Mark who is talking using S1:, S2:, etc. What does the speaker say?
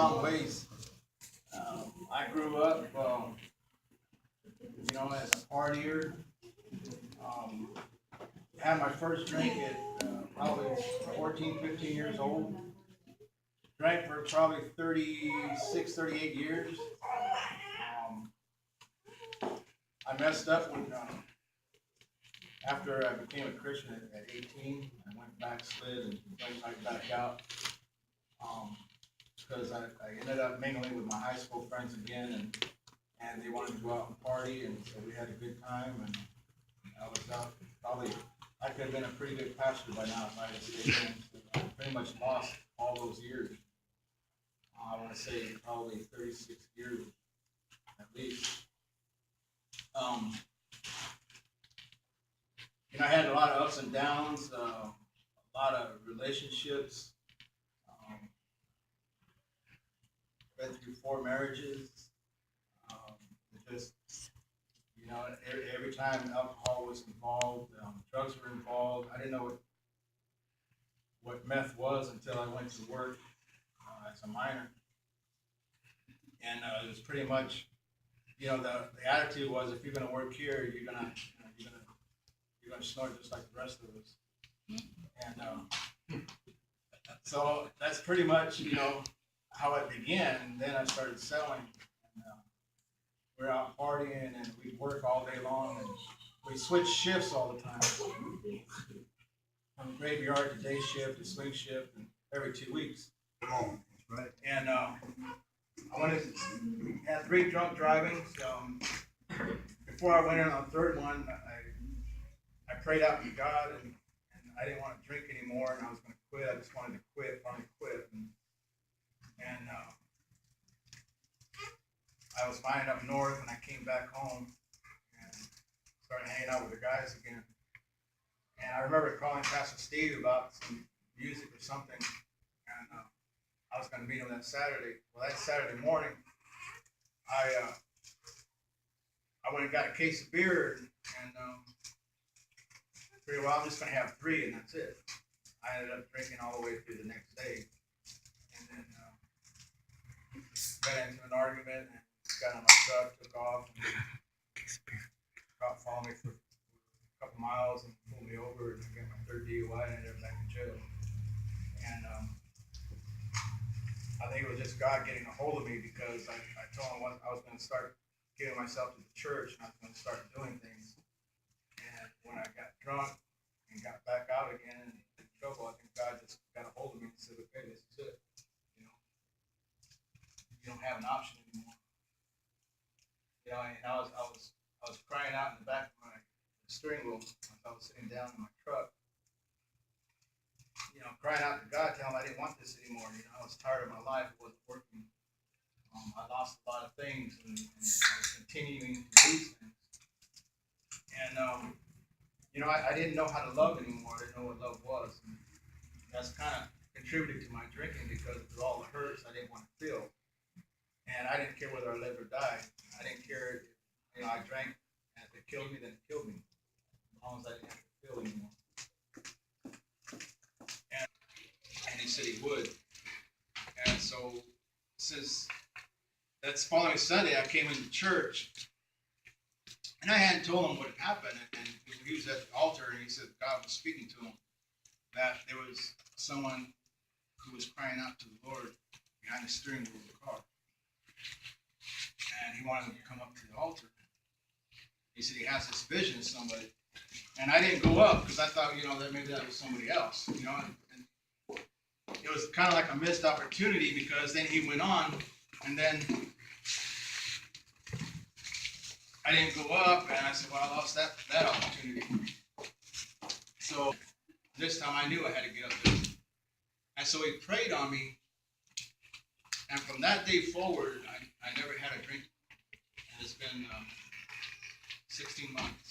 S1: long ways. I grew up, as a partier. Had my first drink at probably 14, 15 years old. Drank for probably 36, 38 years. I messed up when, after I became a Christian at 18. I went backslid and went right back out. Because I ended up mingling with my high school friends again, and they wanted to go out and party, and so we had a good time, and I was out. Probably, I could have been a pretty good pastor by now if I had stayed in. I pretty much lost all those years. I want to say probably 36 years at least. I had a lot of ups and downs, a lot of relationships. Went through 4 marriages. Every time alcohol was involved, drugs were involved. I didn't know what meth was until I went to work as a minor. And it was pretty much, the attitude was, if you're going to work here, you're going to snort just like the rest of us. And so that's pretty much, how it began. And then I started selling. And, we're out partying, and we'd work all day long, and we switched shifts all the time. From graveyard to day shift to swing shift, and every 2 weeks.
S2: Oh, that's right.
S1: And I had 3 drunk drivings. Before I went in on the 3rd one, I prayed out to God, and I didn't want to drink anymore, and I was going to quit. I just wanted to quit, finally quit. And I was flying up north, and I came back home and started hanging out with the guys again. And I remember calling Pastor Steve about some music or something, and I was going to meet him that Saturday. Well, that Saturday morning, I went and got a case of beer, and figured, well, I'm just going to have 3, and that's it. I ended up drinking all the way through the next day, and then got into an argument, and got in my truck, took off, and cop followed me for a couple miles and pulled me over, and I got my 3rd DUI, and ended up back in jail. And I think it was just God getting a hold of me, because I told him I was going to start giving myself to the church, and I was going to start doing things. And when I got drunk and got back out again and in trouble, I think God just got a hold of me and said, okay, this is it. You don't have an option anymore. And I was crying out in the back of my steering wheel as I was sitting down in my truck. Crying out to God, telling him I didn't want this anymore. I was tired of my life. It wasn't working. I lost a lot of things, and I was continuing to lose things. And, I didn't know how to love anymore. I didn't know what love was. And that's kind of contributed to my drinking, because through all the hurts I didn't want to feel. And I didn't care whether I lived or died. I didn't care if, I drank, and if it killed me, then it killed me. As long as I didn't have to feel anymore. And he said he would. And so, since that's following Sunday, I came into church, and I hadn't told him what had happened. And he was at the altar, and he said God was speaking to him, that there was someone who was crying out to the Lord behind the steering wheel of the car. And he wanted him to come up to the altar. He said he has this vision of somebody. And I didn't go up, because I thought, that maybe that was somebody else. And it was kind of like a missed opportunity, because then he went on, and then I didn't go up, and I said, well, I lost that opportunity. So this time I knew I had to get up there. And so he prayed on me, and from that day forward, I never had a drink. And it's been 16 months.